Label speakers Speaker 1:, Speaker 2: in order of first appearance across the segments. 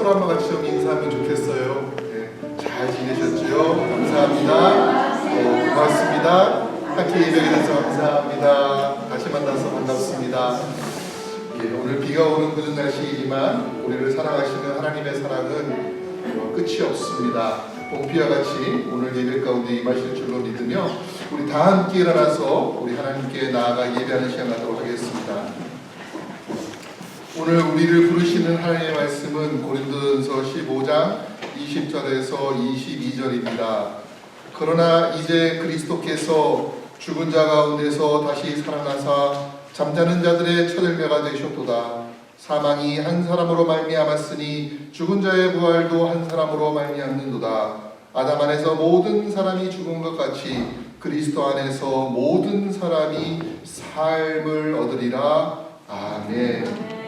Speaker 1: 한번 같이 좀 인사하면 좋겠어요. 네, 잘 지내셨죠? 감사합니다. 고맙습니다. 함께 예배에 대해서 감사합니다. 다시 만나서 반갑습니다. 오늘 비가 오는 굳은 날씨이지만 우리를 사랑하시는 하나님의 사랑은 끝이 없습니다. 봄비와 같이 오늘 예배 가운데 임하실 줄로 믿으며 우리 다 함께 일어나서 우리 하나님께 나아가 예배하는 시간 갖도록 하겠습니다. 오늘 우리를 부르시는 하나님의 말씀은 고린도전서 15장 20절에서 22절입니다. 그러나 이제 그리스도께서 죽은 자 가운데서 다시 살아나사 잠자는 자들의 첫열매가 되셨도다. 사망이 한 사람으로 말미암았으니 죽은 자의 부활도 한 사람으로 말미암는도다. 아담 안에서 모든 사람이 죽은 것 같이 그리스도 안에서 모든 사람이 삶을 얻으리라. 아멘.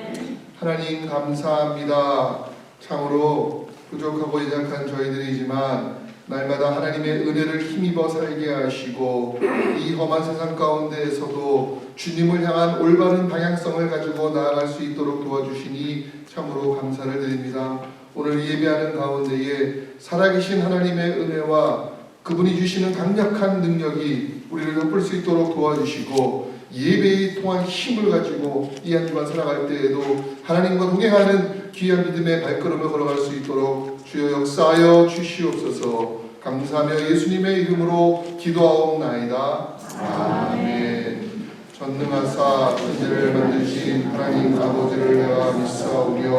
Speaker 1: 하나님 감사합니다. 참으로 부족하고 연약한 저희들이지만 날마다 하나님의 은혜를 힘입어 살게 하시고 이 험한 세상 가운데에서도 주님을 향한 올바른 방향성을 가지고 나아갈 수 있도록 도와주시니 참으로 감사를 드립니다. 오늘 예배하는 가운데에 살아계신 하나님의 은혜와 그분이 주시는 강력한 능력이 우리를 덮을 수 있도록 도와주시고 예배에 통한 힘을 가지고 이 한 주간 살아갈 때에도 하나님과 동행하는 귀한 믿음의 발걸음을 걸어갈 수 있도록 주여 역사하여 주시옵소서. 감사하며 예수님의 이름으로 기도하옵나이다. 아멘. 전능하사 천지를 만드신 하나님 아버지를 내가 믿사오며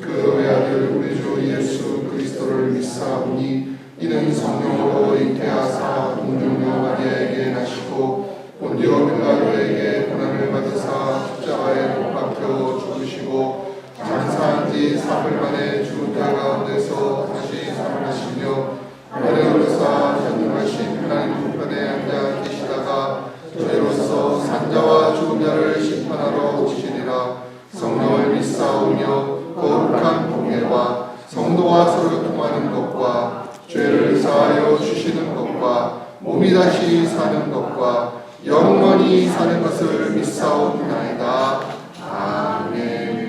Speaker 1: 그 외아들 우리 주 예수 그리스도를 믿사오니 이는 성령으로 잉태하사 동정녀 마리아에게 나시고 본디오 빌라도에게 고난을 받으사 십자가에 못 박혀 죽으시고 장사한 지 사흘 만에 죽은 자 가운데서 다시 살아나시며 하늘에 오르사 전능하신 하나님 우편에 앉아 계시다가 저희로서 산자와 죽은 자를 심판하러 오시리라. 성령을 믿사오며 거룩한 공예와 성도와 서로 통하는 것과 죄를 사하여 주시는 것과 몸이 다시 사는 것과 영원히 사는 것을 믿사옵나이다. 아멘.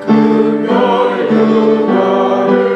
Speaker 2: 금열 금화를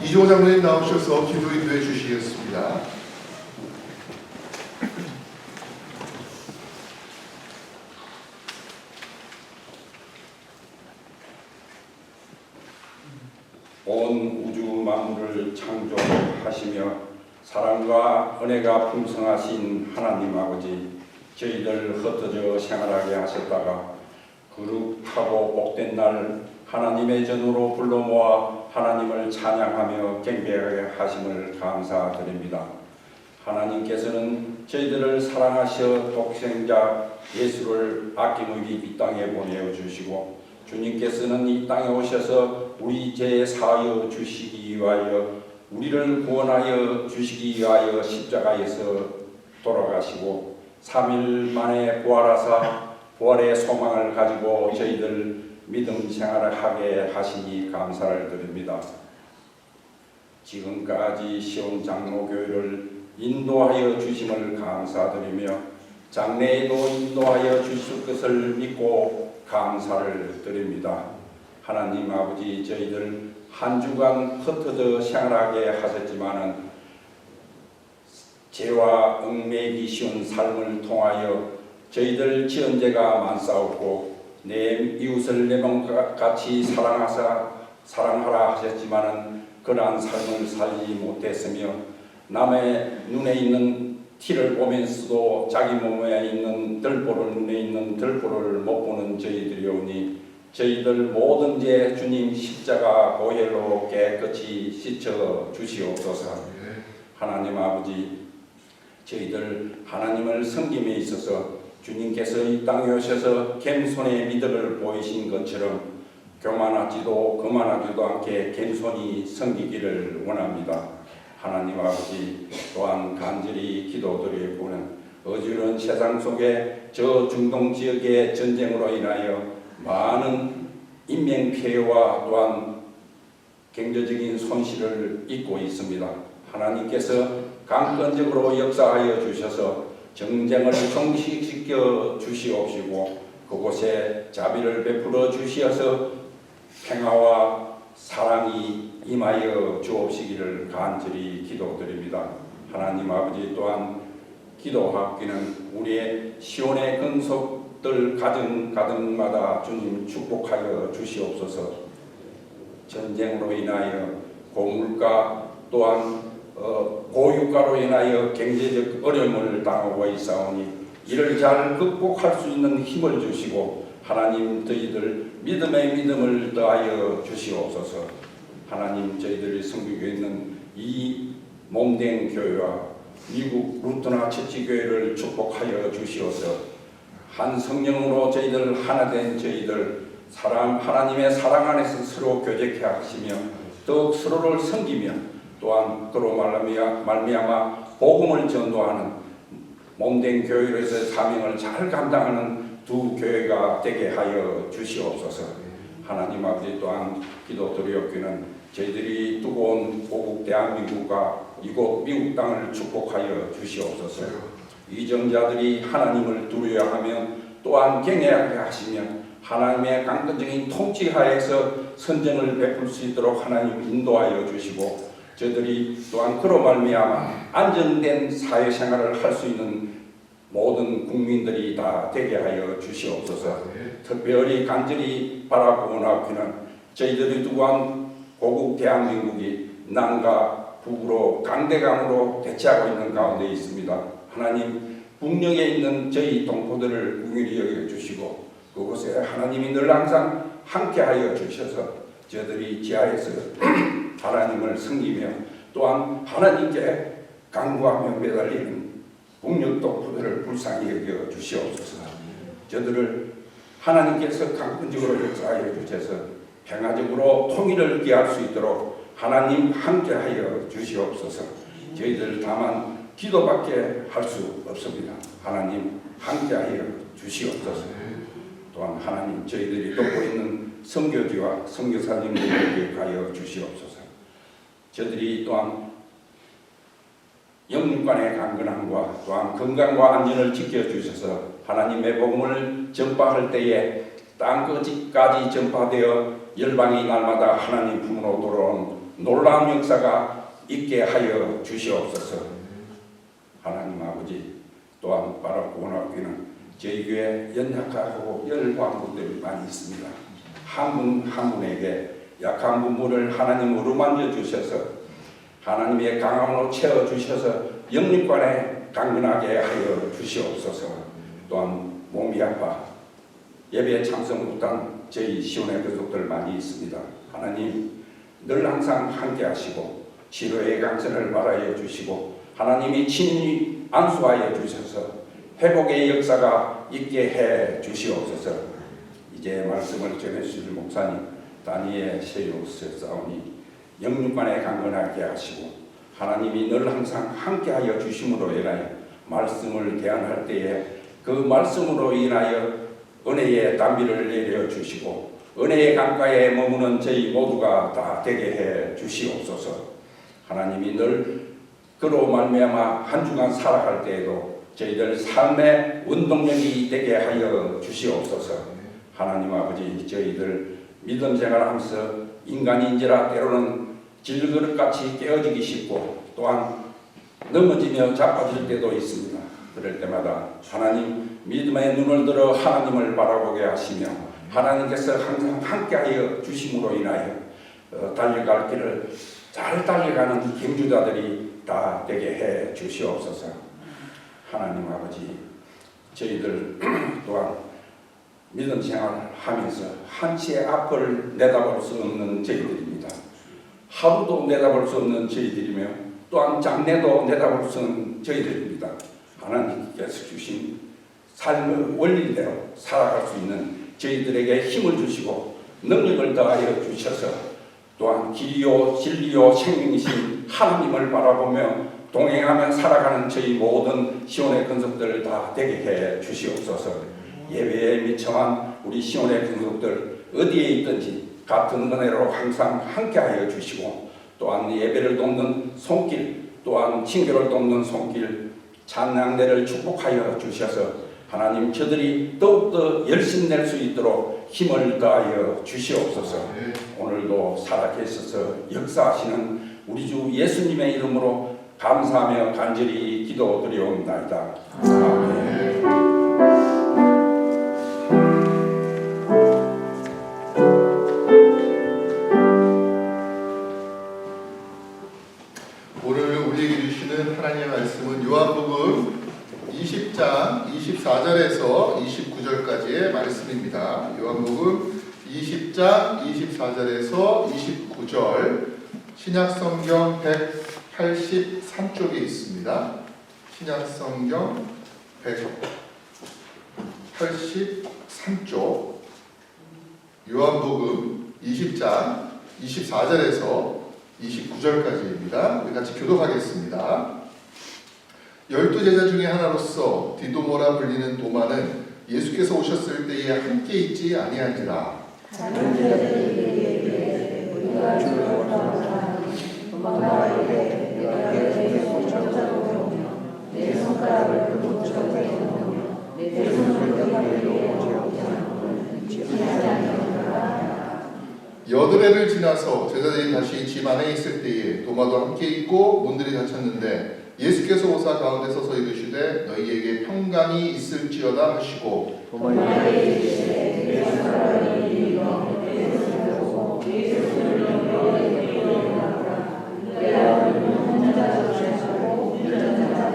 Speaker 1: 이종호 장로님 나오셔서 기도 인도해 주시겠습니다.
Speaker 2: 온 우주 만물을 창조하시며 사랑과 은혜가 풍성하신 하나님 아버지, 저희들 흩어져 생활하게 하셨다가 거룩하고 복된 날 하나님의 전으로 불러 모아 하나님을 찬양하며 경배하게 하심을 감사드립니다. 하나님께서는 저희들을 사랑하셔 독생자 예수를 아낌없이 이 땅에 보내주시고, 주님께서는 이 땅에 오셔서 우리 죄 사하여 주시기 위하여, 우리를 구원하여 주시기 위하여 십자가에서 돌아가시고 3일 만에 부활하사 부활의 소망을 가지고 저희들 믿음 생활을 하게 하시니 감사를 드립니다. 지금까지 시온 장로교회를 인도하여 주심을 감사드리며 장래에도 인도하여 주실 것을 믿고 감사를 드립니다. 하나님 아버지, 저희들 한 주간 흩어져 생활하게 하셨지만은 죄와 얽매이기 쉬운 삶을 통하여 저희들 지은 죄가 많사옵고 내 이웃을 내 몸같이 사랑하라 하셨지만은 그러한 삶을 살지 못했으며, 남의 눈에 있는 티를 보면서도 자기 몸에 있는 눈에 있는 들보를 못 보는 저희들이오니, 저희들 모든 죄 주님 십자가 보혈로 깨끗이 씻어 주시옵소서. 하나님 아버지, 저희들 하나님을 섬김에 있어서 주님께서 이 땅에 오셔서 겸손의 믿음을 보이신 것처럼 교만하지도 거만하지도 않게 겸손히 섬기기를 원합니다. 하나님 아버지, 또한 간절히 기도드리고는 어지러운 세상 속에 저 중동 지역의 전쟁으로 인하여 많은 인명피해와 또한 경제적인 손실을 입고 있습니다. 하나님께서 강권적으로 역사하여 주셔서 정쟁을 종식시켜 주시옵시고 그곳에 자비를 베풀어 주시어서 평화와 사랑이 임하여 주옵시기를 간절히 기도드립니다. 하나님 아버지, 또한 기도하기는 우리의 시온의 근속들 가정마다 주님 축복하여 주시옵소서. 전쟁으로 인하여 고물가 또한 고유가로 인하여 경제적 어려움을 당하고 있사오니 이를 잘 극복할 수 있는 힘을 주시고 하나님, 저희들 믿음의 믿음을 더하여 주시옵소서. 하나님, 저희들이 섬기고 있는 이 몸된 교회와 미국 루터나 처치교회를 축복하여 주시옵소서. 한 성령으로 저희들 하나 된 저희들 하나님의 사랑 안에서 서로 교제케 하시며 더욱 서로를 섬기며 또한 그로 말미암아 복음을 전도하는 몸된 교회로서의 사명을 잘 감당하는 두 교회가 되게 하여 주시옵소서. 하나님 아버지, 또한 기도드리옵기는 저희들이 두고 온 고국 대한민국과 이곳 미국 땅을 축복하여 주시옵소서. 위정자들이 하나님을 두려워하며 또한 경외하게 하시며 하나님의 강권적인 통치하에서 선전을 베풀 수 있도록 하나님 인도하여 주시고, 저들이 또한 그로 말미암아 안정된 사회생활을 할 수 있는 모든 국민들이 다 되게 하여 주시옵소서. 특별히 간절히 바라보나오기는 저희들이 두고 온 고국 대한민국이 남과 북으로 강대강으로 대치하고 있는 가운데 있습니다. 하나님, 북녘에 있는 저희 동포들을 긍휼히 여겨주시고 그곳에 하나님이 늘 항상 함께하여 주셔서 저들이 지하에서 하나님을 섬기며 또한 하나님께 간구하며 매달리는 북녘 동포들을 불쌍히 여겨 주시옵소서. 저들을 하나님께서 강권적으로 역사하여 주셔서 평화적으로 통일을 기할 수 있도록 하나님 함께하여 주시옵소서. 저희들 다만 기도밖에 할 수 없습니다. 하나님 함께하여 주시옵소서. 또한 하나님, 저희들이 돕고 있는 선교지와 선교사님들에게 가여 주시옵소서. 저들이 또한 영육간의 강건함과 또한 건강과 안전을 지켜주셔서 하나님의 복음을 전파할 때에 땅끝까지 전파되어 열방이 날마다 하나님 품으로 돌아온 놀라운 역사가 있게 하여 주시옵소서. 하나님 아버지, 또한 바라고원학교는 저희 교회 연약하고 열광 분들이 많이 있습니다. 한 분 한 분에게 약한 부분을 하나님 어루만져 주셔서 하나님의 강함으로 채워 주셔서 영육간에 강건하게 하여 주시옵소서. 또한 몸이 아파 예배 참석 못한 저희 시온의 가족들 많이 있습니다. 하나님 늘 항상 함께 하시고 치료의 강선을 말하여 주시고 하나님이 친히 안수하여 주셔서 회복의 역사가 있게 해 주시옵소서. 이제 말씀을 전해주실 목사님 다니엘 세우스사오니 영육간에 강건하게 하시고 하나님이 늘 항상 함께하여 주심으로 인하여 말씀을 대안할 때에 그 말씀으로 인하여 은혜의 담비를 내려주시고 은혜의 강가에 머무는 저희 모두가 다 되게 해 주시옵소서. 하나님이 늘 그로 말미암아 한 주간 살아갈 때에도 저희들 삶의 운동력이 되게 하여 주시옵소서. 하나님 아버지, 저희들 믿음 생활하면서 인간인지라 때로는 질그릇같이 깨어지기 쉽고 또한 넘어지며 자빠질 때도 있습니다. 그럴 때마다 하나님 믿음의 눈을 들어 하나님을 바라보게 하시며 하나님께서 항상 함께하여 주심으로 인하여 달려갈 길을 잘 달려가는 경주자들이 다 되게 해 주시옵소서. 하나님 아버지, 저희들 또한 믿음 생활하면서 한치의 앞을 내다볼 수 없는 저희들입니다. 하루도 내다볼 수 없는 저희들이며 또한 장래도 내다볼 수 없는 저희들입니다. 하나님께서 주신 삶의 원리대로 살아갈 수 있는 저희들에게 힘을 주시고 능력을 더하여 주셔서 또한 길이요 진리요 생명이신 하나님을 바라보며 동행하며 살아가는 저희 모든 시온의 근속들 다 되게 해 주시옵소서. 예배에 미청한 우리 시온의 근속들 어디에 있든지 같은 은혜로 항상 함께하여 주시고 또한 예배를 돕는 손길 또한 친교를 돕는 손길 찬양대를 축복하여 주셔서 하나님 저들이 더욱더 열심낼 수 있도록 힘을 더하여 주시옵소서. 오늘도 살아계셔서 역사하시는 우리 주 예수님의 이름으로 감사하며 간절히 기도드리옵나이다. 아멘.
Speaker 1: 오늘 우리에게 주시는 하나님의 말씀은 요한복음 20장 24절에서 29절까지의 말씀입니다. 요한복음 20장 24절에서 29절 신약성경 183쪽에 있습니다. 신약성경 183쪽 요한복음 20장 24절에서 29절까지입니다. 우리 같이 교독하겠습니다. 12제자 중에 하나로서 디도모라 불리는 도마는 예수께서 오셨을 때에 함께 있지 아니한지라.
Speaker 3: 다른 제자들에게 우리가 주를 원하노라. 도마에게 내가 내 손을 잡아오며 내 손가락을 그 못적에 넣으며 내 손을 뼈가루에 넣지 아니하노라.
Speaker 1: 여드레를 지나서 제자들이 다시 집 안에 있을 때에 도마도 함께 있고 문들이 닫혔는데 예수께서 오사 가운데 서서 이르시되 너희에게 평강이 있을지어다 하시고
Speaker 3: 도마에게 이르시되 내 손가락을 이리며 내 손을 보고 내 손을 너희에게 보여주라. 내가 운전자 주시고 운전자가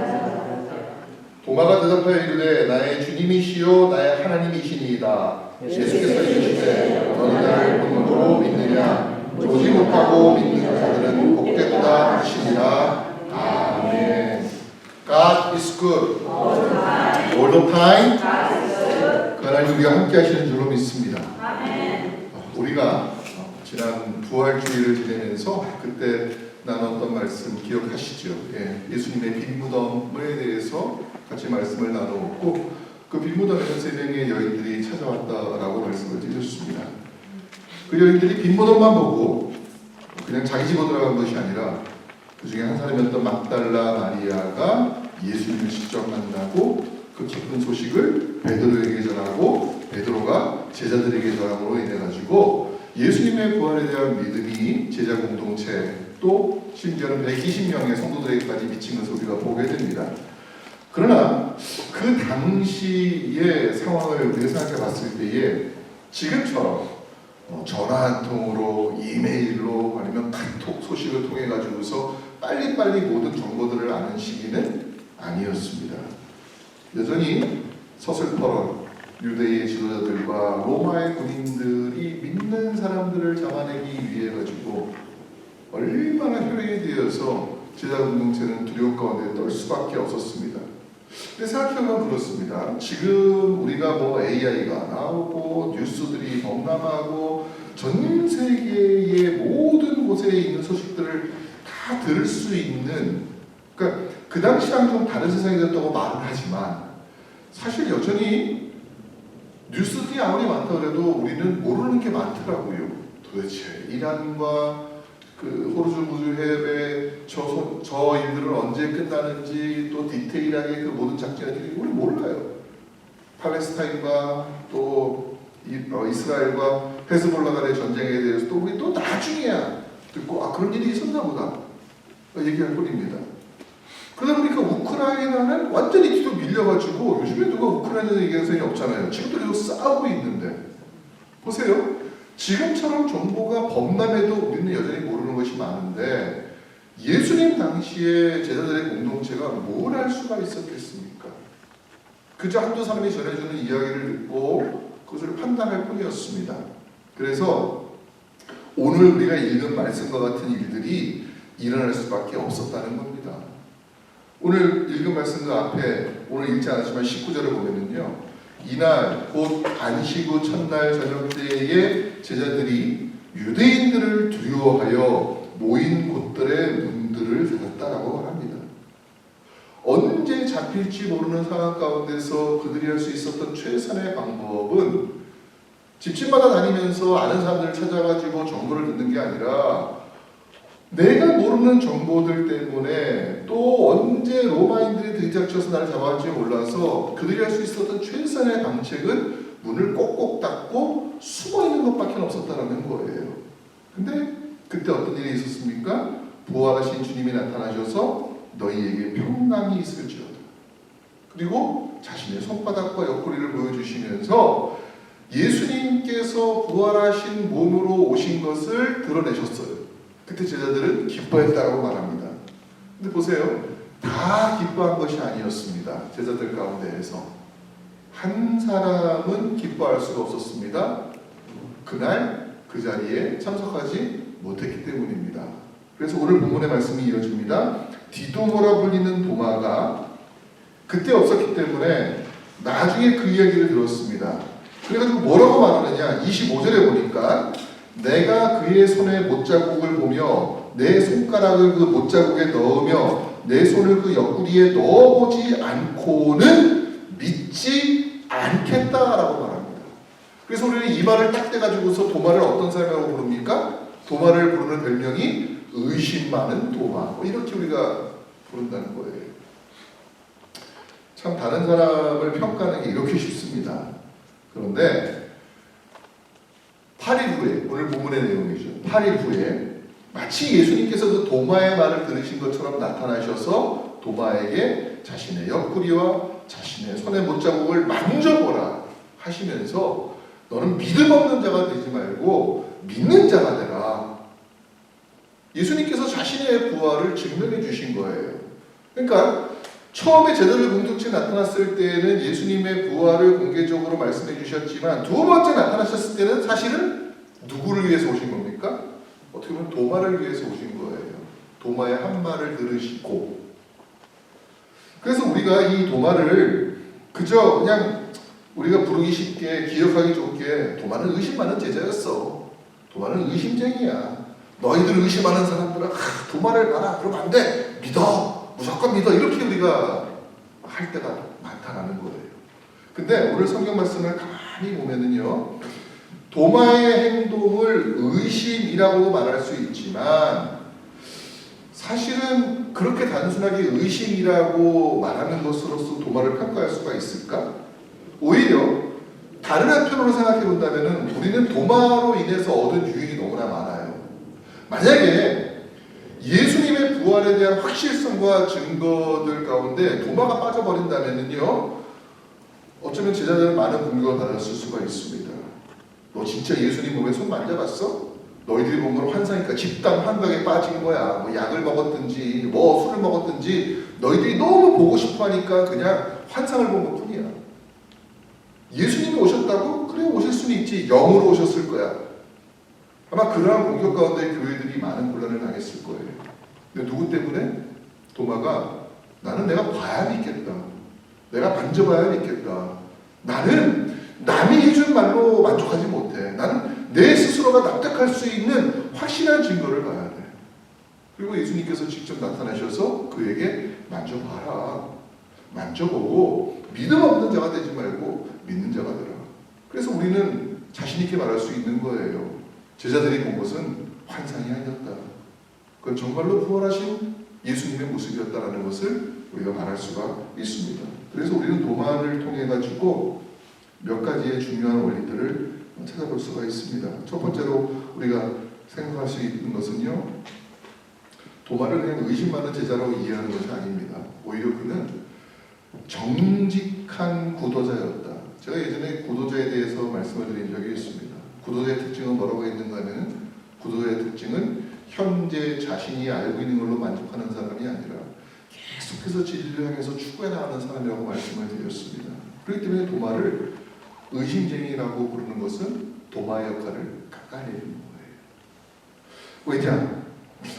Speaker 1: 도마가 대답하여 이르되 나의 주님이시요 나의 하나님이시니이다. 예수께서 이르시되 너는 나를 본으로 믿느냐 보지 못하고 믿는 자들은 복되도다 하시니라. 아멘. God is good. All the time. 그 하나님 우리가 함께 하시는 줄로 믿습니다. 우리가 지난 부활주의를 지내면서 그때 나눴던 말씀 기억하시죠? 예수님의 빈 무덤에 대해서 같이 말씀을 나누었고 그 빈 무덤에는 3명의 여인들이 찾아왔다라고 말씀을 드렸습니다. 그 여인들이 빈 무덤만 보고 그냥 자기 집으로 들어간 것이 아니라 그 중에 한 사람이었던 막달라 마리아가 예수님을 직접 만나고 그 기쁜 소식을 베드로에게 전하고 베드로가 제자들에게 전함으로 인해 가지고 예수님의 부활에 대한 믿음이 제자 공동체 또 심지어는 120명의 성도들에게까지 미친 것을 우리가 보게 됩니다. 그러나 그 당시의 상황을 우리가 생각해 봤을 때에 지금처럼 전화 한 통으로 이메일로 아니면 카톡 소식을 통해 가지고서 빨리빨리 모든 정보들을 아는 시기는 아니었습니다. 여전히 서슬퍼런 유대의 지도자들과 로마의 군인들이 믿는 사람들을 잡아내기 위해 가지고 얼마나 혈행되어서 제자 공동체는 두려움 가운데 떨 수밖에 없었습니다. 근데 생각해보면 그렇습니다. 지금 우리가 AI가 나오고 뉴스들이 범람하고 전 세계의 모든 곳에 있는 소식들을 다 들을 수 있는, 그러니까 그 당시랑 좀 다른 세상이 됐다고 말은 하지만 사실 여전히 뉴스들이 아무리 많다 그래도 우리는 모르는 게 많더라고요. 도대체 이란과 호르무즈 해협의 저 일들은 언제 끝나는지 또 디테일하게 그 모든 작전들이 우리 몰라요. 팔레스타인과 또 이스라엘과 헤즈볼라 간의 전쟁에 대해서 또 우리 또 나중에야 듣고 그런 일이 있었나 보다 얘기할 뿐입니다. 그러다 보니까 우크라이나는 완전히 뒤로 밀려가지고 요즘에 누가 우크라이나 얘기하는 사람이 없잖아요. 지금도 계속 싸우고 있는데 보세요. 지금처럼 정보가 범람해도 우리는 여전히 모르는 것이 많은데 예수님 당시에 제자들의 공동체가 뭘 할 수가 있었겠습니까? 그저 한두 사람이 전해주는 이야기를 듣고 그것을 판단할 뿐이었습니다. 그래서 오늘 우리가 읽은 말씀과 같은 일들이 일어날 수밖에 없었다는 겁니다. 오늘 읽은 말씀 그 앞에 오늘 읽지 않았지만 19절을 보면은요. 이날 곧 안식 후 첫날 저녁 때에 제자들이 유대인들을 두려워하여 모인 곳들의 문들을 닫았다라고 말합니다. 언제 잡힐지 모르는 상황 가운데서 그들이 할 수 있었던 최선의 방법은 집집마다 다니면서 아는 사람들을 찾아가지고 정보를 듣는 게 아니라 내가 모르는 정보들 때문에 또 언제 로마인들이 들이닥쳐서 나를 잡아갈지 몰라서 그들이 할 수 있었던 최선의 방책은 문을 꼭꼭 닫고 숨어있는 것밖에 없었다는 거예요. 근데 그때 어떤 일이 있었습니까? 부활하신 주님이 나타나셔서 너희에게 평강이 있을지어다. 그리고 자신의 손바닥과 옆구리를 보여주시면서 예수님께서 부활하신 몸으로 오신 것을 드러내셨어요. 그때 제자들은 기뻐했다고 말합니다. 근데 보세요. 다 기뻐한 것이 아니었습니다. 제자들 가운데에서 한 사람은 기뻐할 수가 없었습니다. 그날 그 자리에 참석하지 못했기 때문입니다. 그래서 오늘 본문의 말씀이 이어집니다. 디도모라 불리는 도마가 그때 없었기 때문에 나중에 그 이야기를 들었습니다. 그래가지고 뭐라고 말하느냐 25절에 보니까 내가 그의 손에 못자국을 보며 내 손가락을 그 못자국에 넣으며 내 손을 그 옆구리에 넣어보지 않고는 믿지 않겠다라고 말합니다. 그래서 우리는 이 말을 딱 떼가지고서 도마를 어떤 사람이라고 부릅니까? 도마를 부르는 별명이 의심 많은 도마, 이렇게 우리가 부른다는 거예요. 참 다른 사람을 평가하는 게 이렇게 쉽습니다. 그런데 8일 후에, 오늘 본문의 내용이죠. 8일 후에 마치 예수님께서 그 도마의 말을 들으신 것처럼 나타나셔서 도마에게 자신의 옆구리와 자신의 손의 못자국을 만져보라 하시면서 너는 믿음 없는 자가 되지 말고 믿는 자가 되라. 예수님께서 자신의 부활을 증명해 주신 거예요. 그러니까 처음에 제자들 공동체에 나타났을 때는 예수님의 부활을 공개적으로 말씀해 주셨지만 두 번째 나타나셨을 때는 사실은 누구를 위해서 오신 겁니까? 어떻게 보면 도마를 위해서 오신 거예요. 도마의 한 말을 들으시고. 그래서 우리가 이 도마를 그저 그냥 우리가 부르기 쉽게 기억하기 좋게 도마는 의심 많은 제자였어. 도마는 의심쟁이야. 너희들 의심하는 사람들은 도마를 봐라. 그러면 안 돼. 믿어. 무조건 믿어. 이렇게 우리가 할 때가 많다라는 거예요. 근데 오늘 성경 말씀을 가만히 보면은요. 도마의 행동을 의심이라고 말할 수 있지만 사실은 그렇게 단순하게 의심이라고 말하는 것으로서 도마를 평가할 수가 있을까? 오히려 다른 한편으로 생각해 본다면 우리는 도마로 인해서 얻은 유익이 너무나 많아요. 만약에 예수님의 부활에 대한 확실성과 증거들 가운데 도마가 빠져버린다면요, 어쩌면 제자들은 많은 공격을 받았을 수가 있습니다. 너 진짜 예수님 몸에 손 만져봤어? 너희들이 본 건 환상이니까 집단 환각에 빠진 거야. 뭐 약을 먹었든지 뭐 술을 먹었든지 너희들이 너무 보고 싶어 하니까 그냥 환상을 본 것 뿐이야. 예수님이 오셨다고? 그래, 오실 수는 있지. 영으로 오셨을 거야. 아마 그러한 공격 가운데 교회들이 많은 곤란을 당했을 거예요. 근데 누구 때문에? 도마가 나는 내가 봐야 믿겠다. 내가 만져봐야 믿겠다. 나는 남이 해준 말로 만족하지 못해. 나는 내 스스로가 납득할 수 있는 확실한 증거를 봐야 돼. 그리고 예수님께서 직접 나타나셔서 그에게 만져봐라. 만져보고 믿음 없는 자가 되지 말고 믿는 자가 되라. 그래서 우리는 자신 있게 말할 수 있는 거예요. 제자들이 본 것은 환상이 아니었다. 그건 정말로 부활하신 예수님의 모습이었다라는 것을 우리가 말할 수가 있습니다. 그래서 우리는 도마를 통해 가지고 몇 가지의 중요한 원리들을 찾아볼 수가 있습니다. 첫 번째로 우리가 생각할 수 있는 것은요, 도마를 그냥 의심 많은 제자라고 이해하는 것이 아닙니다. 오히려 그는 정직한 구도자였다. 제가 예전에 구도자에 대해서 말씀을 드린 적이 있습니다. 구도자의 특징은 뭐라고 했는가 하면, 구도자의 특징은 현재 자신이 알고 있는 걸로 만족하는 사람이 아니라 계속해서 진리를 향해서 추구해 나가는 사람이라고 말씀을 드렸습니다. 그렇기 때문에 도마를 의심쟁이라고 부르는 것은 도마의 역할을 가까이 해주는 거예요. 왜냐?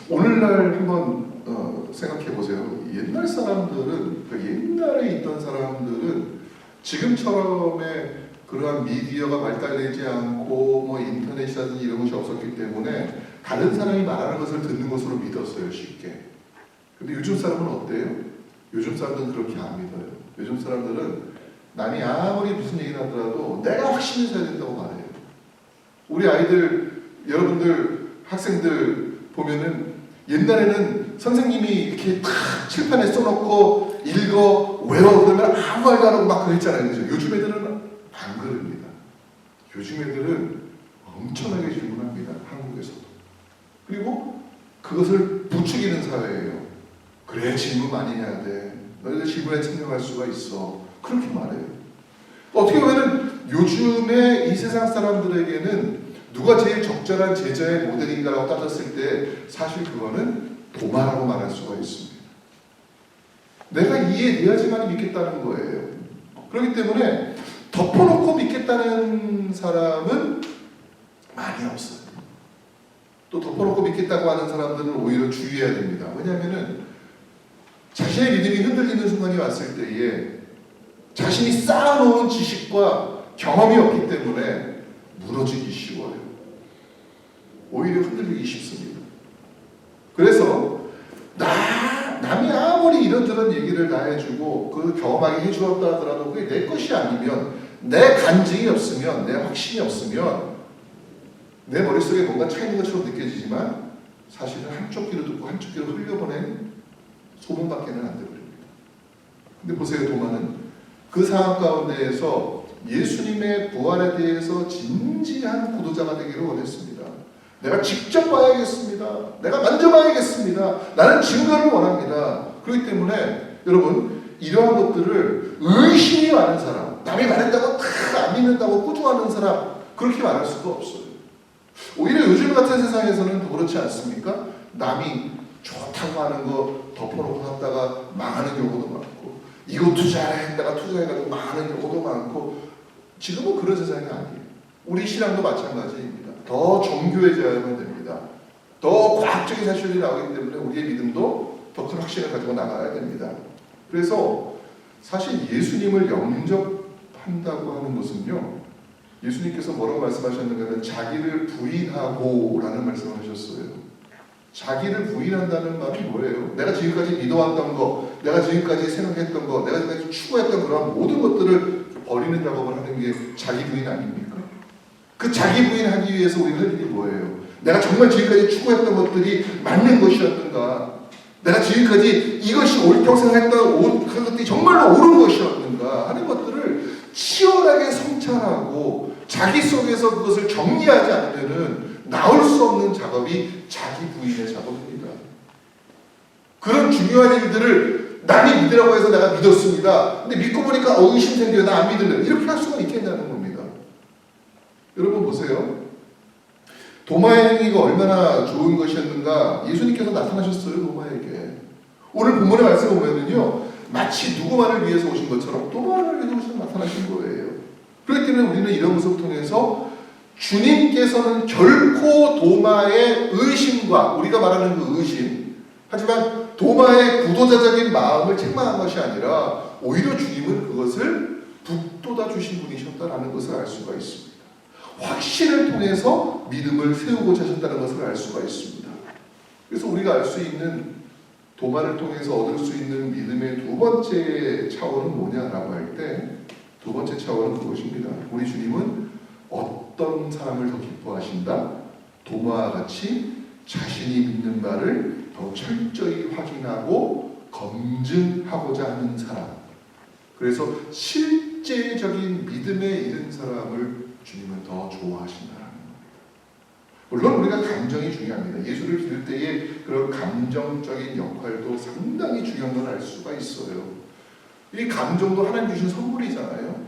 Speaker 1: 오늘날 한번 생각해 보세요. 옛날 사람들은, 옛날에 있던 사람들은 지금처럼의 그러한 미디어가 발달되지 않고 뭐 인터넷이라든지 이런 것이 없었기 때문에 다른 사람이 말하는 것을 듣는 것으로 믿었어요, 쉽게. 근데 요즘 사람은 어때요? 요즘 사람들은 그렇게 안 믿어요. 요즘 사람들은 남이 아무리 무슨 얘기를 하더라도 내가 확신해서 해야 된다고 말해요. 우리 아이들, 여러분들, 학생들 보면은 옛날에는 선생님이 이렇게 탁 칠판에 써놓고 읽어, 외워 그러면 아무 말도 안 하고 막 그랬잖아요. 그죠? 요즘 애들은 안 그럽니다. 요즘 애들은 엄청나게 질문합니다. 한국에서도. 그리고 그것을 부추기는 사회예요. 그래, 질문 많이 해야 돼. 너희들 질문에 참여할 수가 있어. 그렇게 말해요. 어떻게 보면 요즘에 이 세상 사람들에게는 누가 제일 적절한 제자의 모델인가라고 따졌을 때 사실 그거는 도마라고 말할 수가 있습니다. 내가 이해돼야지만 믿겠다는 거예요. 그렇기 때문에 덮어놓고 믿겠다는 사람은 많이 없어요. 또 덮어놓고 믿겠다고 하는 사람들은 오히려 주의해야 됩니다. 왜냐하면 자신의 믿음이 흔들리는 순간이 왔을 때에 자신이 쌓아놓은 지식과 경험이 없기 때문에 무너지기 쉬워요. 오히려 흔들리기 쉽습니다. 그래서 남이 아무리 이런저런 얘기를 다 해주고 그 경험하게 해주었다 하더라도 그게 내 것이 아니면, 내 간증이 없으면, 내 확신이 없으면 내 머릿속에 뭔가 차 있는 것처럼 느껴지지만 사실은 한쪽 귀로 듣고 한쪽 귀로 흘려보낸 소문밖에는 안 되버립니다. 근데 보세요, 도마는 그 상황 가운데에서 예수님의 부활에 대해서 진지한 구도자가 되기를 원했습니다. 내가 직접 봐야겠습니다. 내가 만져봐야겠습니다. 나는 증거를 원합니다. 그렇기 때문에 여러분, 이러한 것들을 의심이 많은 사람, 남이 말했다고 다 안 믿는다고 꾸중하는 사람, 그렇게 말할 수가 없어요. 오히려 요즘 같은 세상에서는 더 그렇지 않습니까? 남이 좋다고 하는 거 덮어놓고 샀다가 망하는 경우도 많고, 이거 투자했다가 투자해가지고 망하는 경우도 많고, 지금은 그런 세상이 아니에요. 우리 신앙도 마찬가지입니다. 더 정교해져야만 됩니다. 더 과학적인 사실이 나오기 때문에 우리의 믿음도 더 큰 확신을 가지고 나가야 됩니다. 그래서 사실 예수님을 영접한다고 하는 것은요, 예수님께서 뭐라고 말씀하셨는가 하면 자기를 부인하고 라는 말씀을 하셨어요. 자기를 부인한다는 말이 뭐예요? 내가 지금까지 믿어왔던 거, 내가 지금까지 생각했던 거, 내가 지금까지 추구했던 그런 모든 것들을 버리는 작업을 하는 게 자기 부인 아닙니까? 그 자기 부인하기 위해서 우리가 할 일이 뭐예요? 내가 정말 지금까지 추구했던 것들이 맞는 것이었는가? 내가 지금까지 이것이 옳다고 생각했던 그것들이 정말로 옳은 것이었는가? 하는 것들을 치열하게 성찰하고 자기 속에서 그것을 정리하지 않으면은 나올 수 없는 작업이 자기 부인의 작업입니다. 그런 중요한 일들을 남이 믿으라고 해서 내가 믿었습니다. 근데 믿고 보니까 의심 생겨요. 나 안 믿을래. 이렇게 할 수가 있겠냐는 겁니다. 여러분 보세요. 도마의 행위가 얼마나 좋은 것이었는가. 예수님께서 나타나셨어요. 도마에게. 오늘 본문의 말씀을 보면은요, 마치 누구만을 위해서 오신 것처럼 도마를 위해서 오셔서 나타나신 거예요. 그렇기 때문에 우리는 이런 모습을 통해서 주님께서는 결코 도마의 의심과, 우리가 말하는 그 의심, 하지만 도마의 구도자적인 마음을 책망한 것이 아니라 오히려 주님은 그것을 북돋아 주신 분이셨다라는 것을 알 수가 있습니다. 확신을 통해서 믿음을 세우고자 하셨다는 것을 알 수가 있습니다. 그래서 우리가 알 수 있는, 도마를 통해서 얻을 수 있는 믿음의 두 번째 차원은 뭐냐라고 할 때, 두 번째 차원은 그것입니다. 우리 주님은 어떤 사람을 더 기뻐하신다? 도마와 같이 자신이 믿는 바를 더 철저히 확인하고 검증하고자 하는 사람. 그래서 실제적인 믿음에 이른 사람을 주님은 더 좋아하신다는 거예요. 물론 우리가 감정이 중요합니다. 예수를 믿을 때의 그런 감정적인 역할도 상당히 중요한 걸 알 수가 있어요. 이 감정도 하나님 주신 선물이잖아요.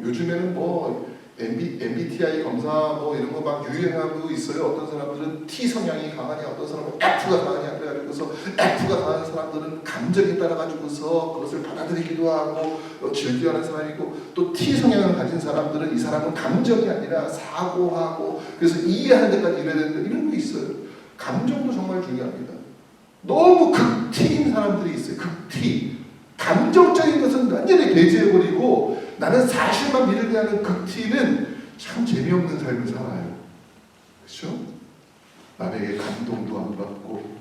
Speaker 1: 요즘에는 뭐 MBTI 검사 뭐 이런 거 막 유행하고 있어요. 어떤 사람들은 T 성향이 강하냐, 어떤 사람은 F가 강하냐. 그래서 F가 강한 사람들은 감정에 따라 가지고서 그것을 받아들이기도 하고 즐겨하는 사람이고, 또 T 성향을 가진 사람들은 이 사람은 감정이 아니라 사고하고 그래서 이해하는 데까지 이래야 되는데, 이런 게 있어요. 감정도 정말 중요합니다. 너무 극T인 사람들이 있어요. 극T. 감정적인 것은 완전히 배제해버리고 나는 사실만 믿으게 하는 극T는 참 재미없는 삶을 살아요. 그렇죠? 남에게 감동도 안 받고,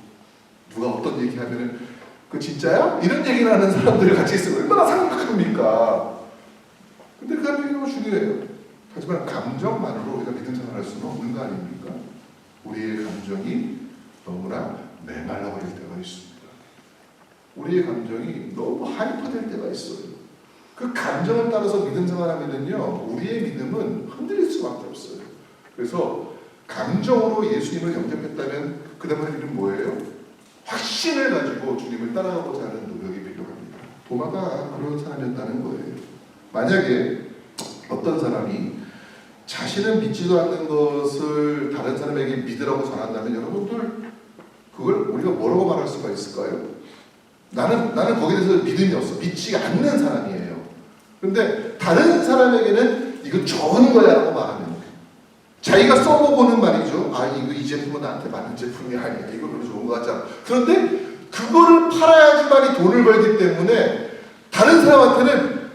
Speaker 1: 누가 어떤 얘기하면은 그 진짜야? 이런 얘기를 하는 사람들이 같이 있으면 얼마나 상막합니까? 근데 그 감정이 너무 중요해요. 하지만 감정만으로 우리가 믿음 생활할 수는 없는 거 아닙니까? 우리의 감정이 너무나 메말라버릴 때가 있습니다. 우리의 감정이 너무 하이퍼될 때가 있어요. 그 감정을 따라서 믿음 생활하면은요, 우리의 믿음은 흔들릴 수밖에 없어요. 그래서 감정으로 예수님을 영접했다면 그 다음 할 일은 뭐예요? 확신을 가지고 주님을 따라가고자 하는 노력이 필요합니다. 도마가 그런 사람이었다는 거예요. 만약에 어떤 사람이 자신은 믿지도 않는 것을 다른 사람에게 믿으라고 전한다면, 여러분들 그걸 우리가 뭐라고 말할 수가 있을까요? 나는 거기에 대해서 믿음이 없어. 믿지 않는 사람이에요. 근데 다른 사람에게는 이거 좋은 거야 라고 말하는 거예요. 자기가 써보고는 말이죠. 아, 이 제품은 나한테 맞는 제품이 아니야. 이거 별로 좋은 거 같잖아. 그런데 그거를 팔아야지만이 돈을 벌기 때문에 다른 사람한테는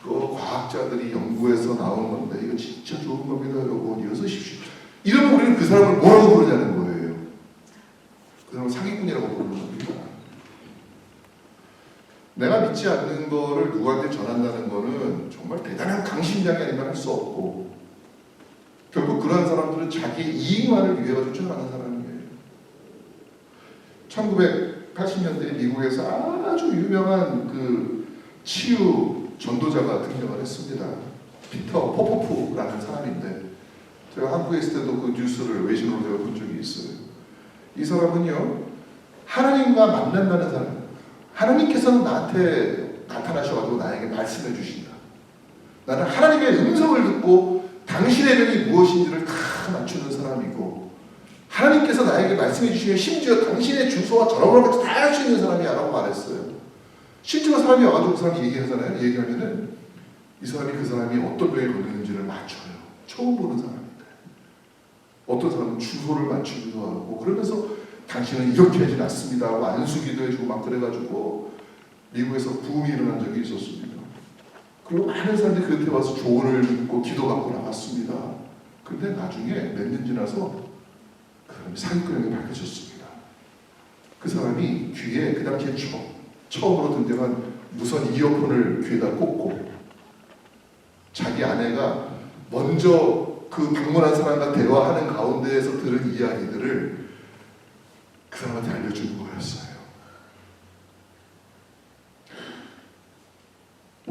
Speaker 1: 이거 과학자들이 연구해서 나온 건데 이거 진짜 좋은 겁니다. 여러분 이거 쓰십시오. 이러면 우리는 그 사람을 뭐라고 부르냐는 거예요. 그 사람을 사기꾼이라고 부르는 겁니다. 내가 믿지 않는 거를 누구한테 전한다는 거는 정말 대단한 강심장이 아니면 할 수 없고, 결국 그러한 사람들은 자기 이익만을 위해 가지고 전하는 사람이에요. 1980년대 미국에서 아주 유명한 그 치유 전도자가 등장을 했습니다. 피터 포포프라는 사람인데, 제가 한국에 있을 때도 그 뉴스를 외신으로 제가 본 적이 있어요. 이 사람은요, 하나님과 만난다는 사람, 하나님께서는 나한테 나타나셔가지고 나에게 말씀해 주신다. 나는 하나님의 음성을 듣고 당신의 병이 무엇인지를 다 맞추는 사람이고, 하나님께서 나에게 말씀해 주시면 심지어 당신의 주소와 전화번호까지 다 알 수 있는 사람이야 라고 말했어요. 실제로 사람이 와가지고 그 사람이 얘기하잖아요. 얘기하면은 이 사람이 그 사람이 어떤 병에 걸리는지를 맞춰요. 처음 보는 사람인데. 어떤 사람은 주소를 맞추기도 하고, 그러면서 당신은 이렇게 하지 않습니다 하고 안수기도 해주고 막 그래가지고 미국에서 부흥이 일어난 적이 있었습니다. 그리고 많은 사람들이 그한테 와서 조언을 듣고 기도받고 나갔습니다. 근데 나중에 몇 년 지나서 그 사람이 사기꾼에게 밝혀졌습니다. 그 사람이 귀에 그 당시에 처음으로 등장한 무선 이어폰을 귀에다 꽂고, 자기 아내가 먼저 그 방문한 사람과 대화하는 가운데에서 들은 이야기들을 그 사람한테 알려주는 거였어요.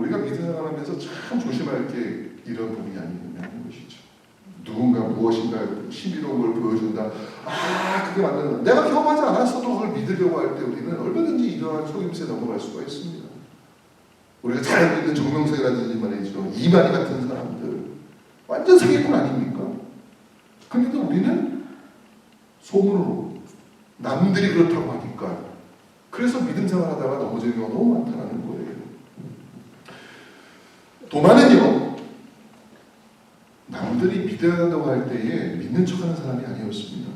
Speaker 1: 우리가 믿음생활하면서 참 조심할 게 이런 부분이 아니냐 하는 것이죠. 누군가 무엇인가 신비로운 걸 보여준다. 그게 맞는 거다. 내가 경험하지 않았어도 그걸 믿으려고 할 때 우리는 얼마든지 이러한 속임수에 넘어갈 수가 있습니다. 우리가 잘 알고 있는 정명석이라든지 말이죠. 이만희 같은 사람들 완전 사기꾼 아닙니까? 그런데 우리는 소문으로 남들이 그렇다고 하니까 그래서 믿음 생활하다가 넘어지는 경우가 너무 많다는 거예요. 도마는요, 남들이 믿어야 한다고 할 때에 믿는 척하는 사람이 아니었습니다.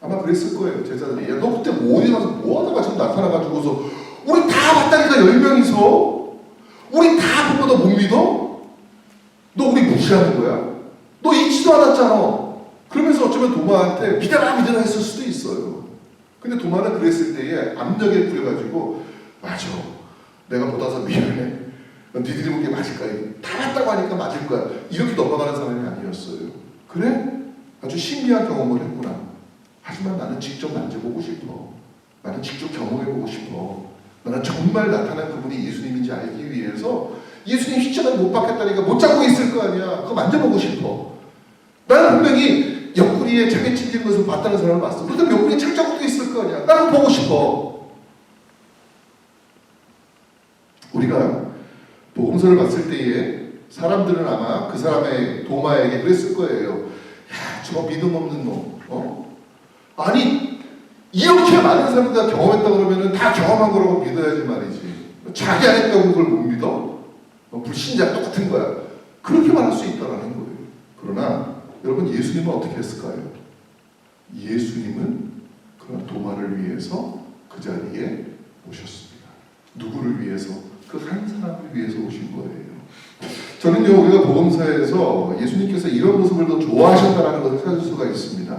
Speaker 1: 아마 그랬을 거예요. 제자들이 야, 너 그때 어디 가서 뭐 하다가 지금 나타나가지고서 우리 다 봤다니까 10명이서 우리 다 보고 너 못 믿어? 너 우리 무시하는 거야? 너 잊지도 않았잖아. 그러면서 어쩌면 도마한테 믿어라 했을 수도 있어요. 근데 도마는 그랬을 때에 압력에 부려가지고 맞아, 내가 보다서 미안해, 니들이 본 게 맞을 거야, 다 맞다고 하니까 맞을 거야, 이렇게 넘어가는 사람이 아니었어요. 그래? 아주 신기한 경험을 했구나. 하지만 나는 직접 만져보고 싶어. 나는 직접 경험해보고 싶어. 나는 정말 나타난 그분이 예수님인지 알기 위해서 예수님 십자가를 못 박혔다니까 못 잡고 있을 거 아니야. 그거 만져보고 싶어. 나는 분명히 옆구리에 창에 찔린 것을 봤다는 사람을 봤어. 그런데 옆구리에 창자국도 있을 거 아니야. 나는 보고 싶어. 우리가 복음서를 봤을 때에 사람들은 아마 그 사람의 도마에게 그랬을 거예요. 야, 저 믿음 없는 놈. 아니, 이렇게 많은 사람들 다 경험했다 그러면 다 경험한 거라고 믿어야지 말이지. 자기 안 했다고 그걸 못 믿어? 불신자 똑같은 거야. 그렇게 말할 수 있다는 거예요. 그러나 여러분, 예수님은 어떻게 했을까요? 예수님은 그런 도마를 위해서 그 자리에 오셨습니다. 누구를 위해서? 그 한 사람을 위해서 오신 거예요. 저는요, 우리가 복음서에서 예수님께서 이런 모습을 더 좋아하셨다는 것을 찾을 수가 있습니다.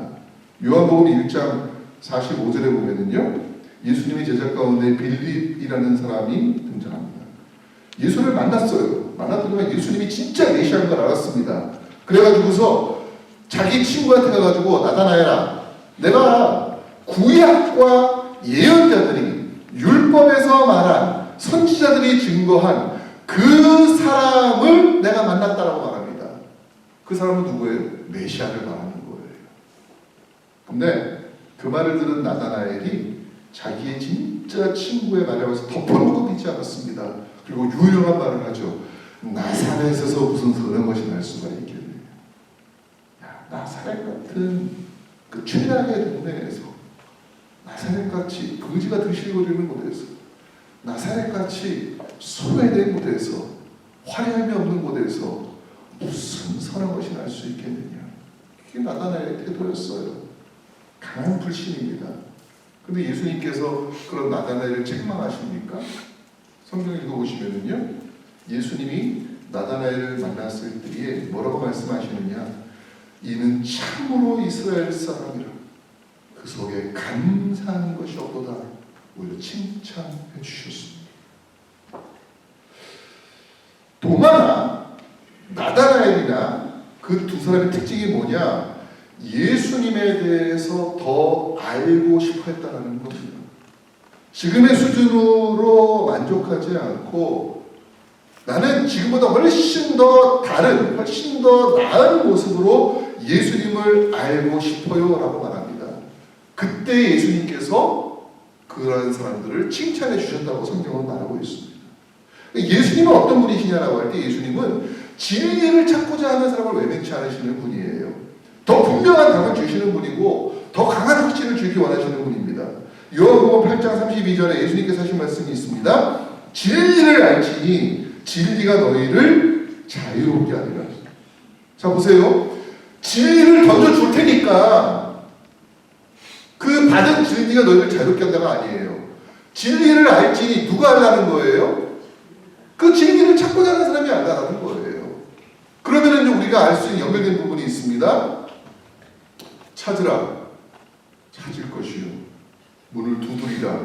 Speaker 1: 요한복음 1장 45절에 보면은요, 예수님의 제자 가운데 빌립이라는 사람이 등장합니다. 예수를 만났어요. 만났더니 예수님이 진짜 메시아인 걸 알았습니다. 그래가지고서 자기 친구한테 가가지고 나타나해라. 내가 구약과 예언자들이 율법에서 말한 선지자들이 증거한 그 사람을 내가 만났다라고 말합니다. 그 사람은 누구예요? 메시아를 말하는 거예요. 근데 그 말을 들은 나다나엘이 자기의 진짜 친구의 말에 와서 덮어놓고 믿지 않았습니다. 그리고 유명한 말을 하죠. 나사렛에서 무슨 그런 것이 날 수가 있겠느냐. 야, 나사렛 같은 그 최악의 동네에서, 나사렛같이 거지가 드실거리는 곳에서, 나사렛같이 소외된 곳에서, 화려함이 없는 곳에서 무슨 선한 것이 날 수 있겠느냐. 그게 나다나엘의 태도였어요. 강한 불신입니다. 근데 예수님께서 그런 나다나엘을 책망하십니까? 성경 읽어보시면은요, 예수님이 나다나엘을 만났을 때에 뭐라고 말씀하시느냐. 이는 참으로 이스라엘 사람이라. 그 속에 감사하는 것이 없도다. 오히려 칭찬해 주셨습니다. 도마나 나다나엘이나 그 두 사람의 특징이 뭐냐? 예수님에 대해서 더 알고 싶어 했다는 겁니다. 지금의 수준으로 만족하지 않고 나는 지금보다 훨씬 더 다른, 훨씬 더 나은 모습으로 예수님을 알고 싶어요 라고 말합니다. 그때 예수님께서 그러한 사람들을 칭찬해 주셨다고 성경은 말하고 있습니다. 예수님은 어떤 분이시냐라고 할 때 예수님은 진리를 찾고자 하는 사람을 외면치 않으시는 분이에요. 더 분명한 답을 주시는 분이고 더 강한 확신을 주기 원하시는 분입니다. 요한복음 8장 32절에 예수님께서 하신 말씀이 있습니다. 진리를 알지니 진리가 너희를 자유롭게 하리라. 자, 보세요. 진리를 던져줄 테니까 그 받은 진리가 너희를 자유롭게 한다가 아니에요. 진리를 알지니 누가 알라는 거예요? 그 진리를 찾고자 하는 사람이 알라는 거예요. 그러면은 우리가 알 수 있는 연결된 부분이 있습니다. 찾으라, 찾을 것이요. 문을 두드리라,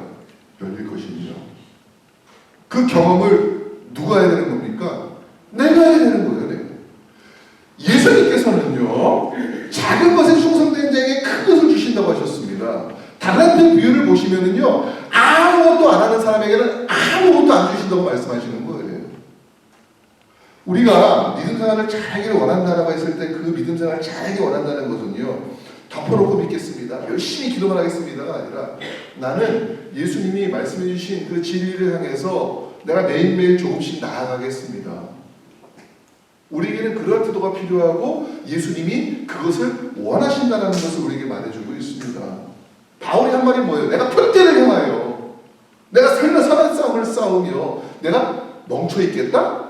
Speaker 1: 열릴 것이니라. 그 경험을 누가 해야 되는 겁니까? 내가 해야 되는 거예요. 내가. 예수님께서는요, 작은 것에 충성된 자에게 큰 것을 주신다고 하셨습니다. 달란트 비유를 보시면은요, 아무것도 안 하는 사람에게는 아무것도 안 주신다고 말씀하시는 거예요. 우리가 믿음 생활을 잘하기를 원한다라고 했을 때 그 믿음 생활을 잘하기 원한다는 것은요, 덮어놓고 믿겠습니다, 열심히 기도만 하겠습니다가 아니라 나는 예수님이 말씀해 주신 그 진리를 향해서 내가 매일매일 조금씩 나아가겠습니다. 우리에게는 그러한 기도가 필요하고 예수님이 그것을 원하신다는 것을 우리에게 말해주고 있습니다. 바울이 한 말이 뭐예요? 내가 편대를 향하여 내가 사는 싸움을 싸우며 내가 멈춰있겠다?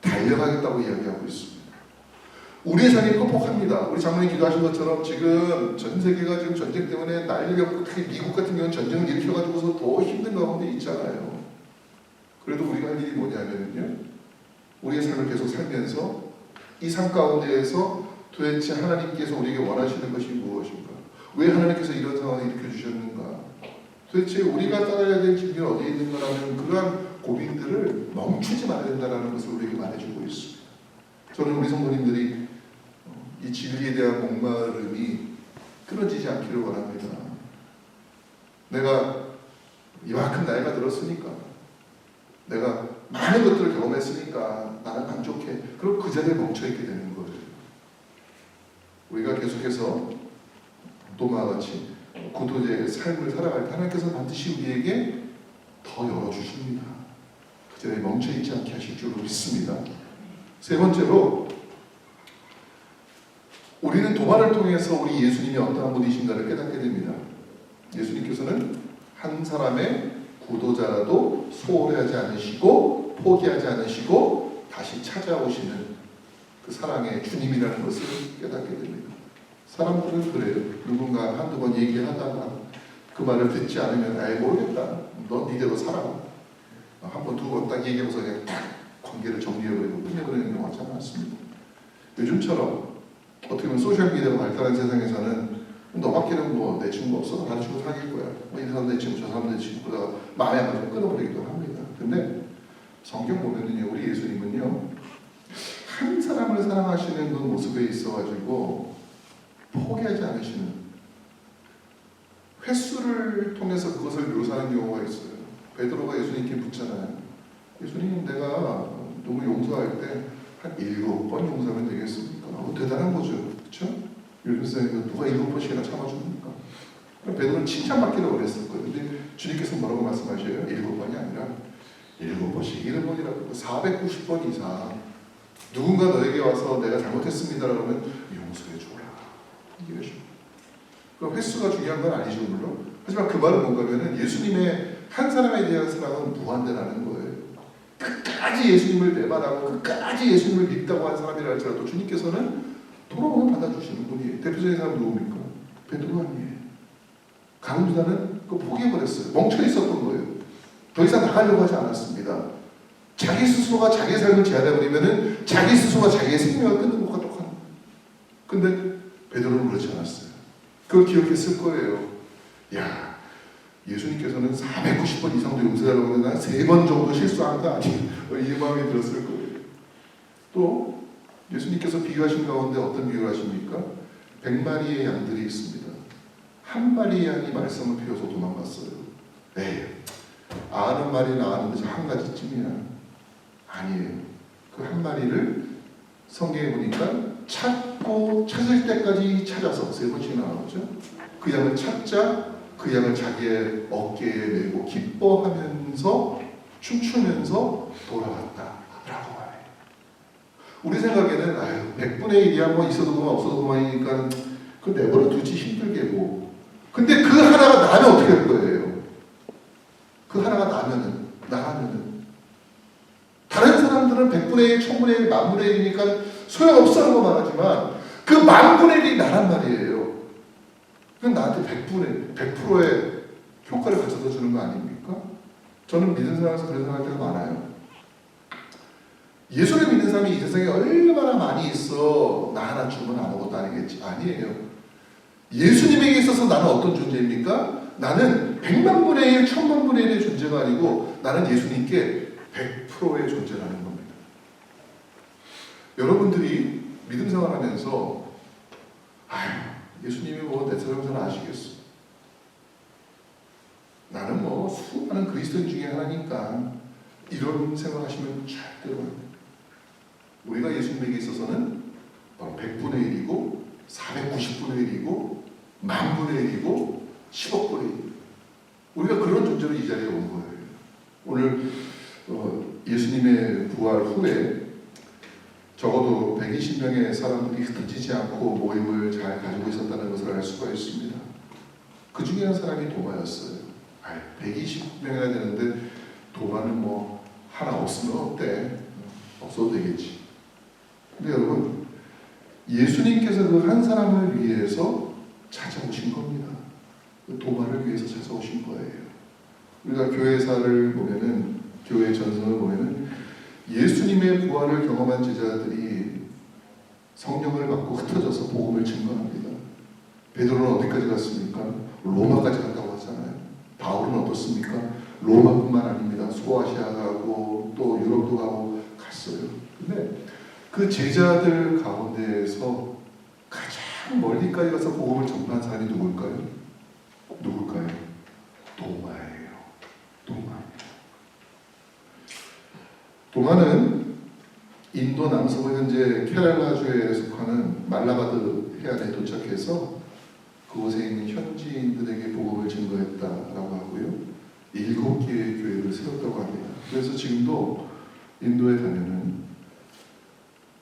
Speaker 1: 달려가겠다고 이야기하고 있습니다. 우리의 삶이 퍽퍽합니다. 우리 장로님 기도하신 것처럼 지금 전 세계가 지금 전쟁 때문에 난리가 났고 특히 미국 같은 경우는 전쟁을 일으켜가지고서 더 힘든 가운데 있잖아요. 그래도 우리가 할 일이 뭐냐면요, 우리의 삶을 계속 살면서 이 삶 가운데에서 도대체 하나님께서 우리에게 원하시는 것이 무엇인가? 왜 하나님께서 이런 상황을 일으켜주셨는가? 도대체 우리가 따라야 될 길이 어디에 있는가라는 그러한 고민들을 멈추지 말아야 된다는 것을 우리에게 말해주고 있습니다. 저는 우리 성도님들이 이 진리에 대한 목마름이 끊어지지 않기를 원합니다. 내가 이만큼 나이가 들었으니까, 내가 많은 것들을 경험했으니까 나는 만족해. 그럼 그 자리에 멈춰있게 되는 거예요. 우리가 계속해서 도마와 같이 구도자의 삶을 살아갈 때 하나님께서 반드시 우리에게 더 열어주십니다. 그 자리에 멈춰있지 않게 하실 줄로 믿습니다. 세 번째로, 우리는 도마를 통해서 우리 예수님이 어떠한 분이신가를 깨닫게 됩니다. 예수님께서는 한 사람의 구도자라도 소홀하지 않으시고 포기하지 않으시고 다시 찾아오시는 그 사랑의 주님이라는 것을 깨닫게 됩니다. 사람들은 그래요. 누군가 한두 번 얘기하다가 그 말을 듣지 않으면 아예 모르겠다, 넌 니대로 살아, 한 번 두 번 딱 얘기하고서 그냥 딱 관계를 정리해버리고 끝내버리는 경우가 참 많습니다. 요즘처럼 어떻게 보면 소셜미디어가 발달한 세상에서는 너밖에는 뭐 내 친구 없어, 다른 친구 사귈 거야, 뭐 이 사람 내 친구 저 사람 내 친구, 그러다가 마음에 안 맞으면 끊어버리기도 합니다. 근데 성경 보면은요, 우리 예수님은요, 한 사람을 사랑하시는 그 모습에 있어가지고 포기하지 않으시는, 횟수를 통해서 그것을 묘사하는 경우가 있어요. 베드로가 예수님께 묻잖아요. 예수님, 내가 누구 용서할 때 한 7번 용서하면 되겠습니까? 대단한 거죠. 그렇죠? 요즘 누가 7번씩이나 참아줍니까? 베드로는 칭찬받기를 원했었거든요. 근데 주님께서 뭐라고 말씀하셔요? 7번이 아니라 7번씩 7번이라고 490번 이상 누군가 너에게 와서 내가 잘못했습니다 그러면 용서해줘라, 이러십니다. 그 횟수가 중요한 건 아니죠, 물론. 하지만 그 말은 뭔가면은 예수님의 한 사람에 대한 사랑은 무한대라는 거예요. 끝까지 예수님을 내바라고 끝까지 예수님을 믿다고 한 사람이라 할지라도 주님께서는 돌아오면 받아주시는 분이에요. 대표적인 사람 누굽니까? 베드로 아니에요. 강유다는 그거 포기해버렸어요. 멈춰 있었던 거예요. 더 이상 나가려고 하지 않았습니다. 자기 스스로가 자기의 삶을 제한해버리면은 자기 스스로가 자기의 생명을 끊는 것과 똑같은 거예요. 근데 베드로는 그렇지 않았어요. 그걸 기억했을 거예요. 야, 예수님께서는 490번 이상도 용서하려고 하는데 난 3번 정도 실수한 거 아니에요. 이 마음이 들었을 거예요. 또 예수님께서 비유하신 가운데 어떤 비유를 하십니까? 100마리의 양들이 있습니다. 한 마리의 양이 말썽을 피워서 도망갔어요. 에이, 아는 말이는 아는데 한 가지쯤이야. 아니에요. 그 한 마리를 성경에 보니까 찾고 찾을 때까지 찾아서 3번씩 나오죠. 그 양을 찾자 그 양을 자기의 어깨에 메고 기뻐하면서 춤추면서 돌아왔다 라고 말해요. 우리 생각에는 아유 100분의 1이 뭐 있어도 그만 없어도 그만이니까 그 내버려 두지 힘들게고, 근데 그 하나가 나면 어떻게 할 거예요? 그 하나가 나가면은 다른 사람들은 100분의 1, 1000분의 1, 만분의 1이니까 소용없어라고 말하지만 그 만분의 1이 나란 말이에요. 그건 나한테 100%의 효과를 가져다 주는 거 아닙니까? 저는 믿는 사람에서 그런 생각할 때가 많아요. 예수를 믿는 사람이 이 세상에 얼마나 많이 있어 나 하나 주면 아무것도 아니겠지. 아니에요. 예수님에게 있어서 나는 어떤 존재입니까? 나는 100만분의 1, 1000만분의 1의 존재가 아니고 나는 예수님께 100%의 존재라는 겁니다. 여러분들이 믿음 생활하면서 아유 예수님이 뭐 내 사정사는 아시겠어. 나는 뭐 수많은 그리스도인 중에 하나니까 이런 생각하시면 절대로 안 돼요. 우리가 예수님에게 있어서는 바로 100분의 1이고 490분의 1이고 10,000분의 1이고 10억분의 1. 우리가 그런 존재로 이 자리에 온 거예요. 오늘 예수님의 부활 후에 적어도 120명의 사람들이 흩어지지 않고 모임을 잘 가지고 있었다는 것을 알 수가 있습니다. 그 중에 한 사람이 도마였어요. 120명이나 되는데 도마는 뭐 하나 없으면 어때? 없어도 되겠지. 근데 여러분, 예수님께서 그 한 사람을 위해서 찾아오신 겁니다. 그 도마를 위해서 찾아오신 거예요. 우리가 교회사를 보면은, 교회 전승을 보면은 예수님의 부활을 경험한 제자들이 성령을 받고 흩어져서 복음을 증거합니다. 베드로는 어디까지 갔습니까? 로마까지 갔다고 하잖아요. 바울은 어떻습니까? 로마뿐만 아닙니다. 소아시아 가고 또 유럽도 가고 갔어요. 근데 그 제자들 가운데에서 가장 멀리까지 가서 복음을 전파한 사람이 누굴까요? 도마예요. 도마는 인도 남서부 현재 케랄라주에 속하는 말라바드 해안에 도착해서 그곳에 있는 현지인들에게 복음을 증거했다라고 하고요. 7개의 교회를 세웠다고 합니다. 그래서 지금도 인도에 가면은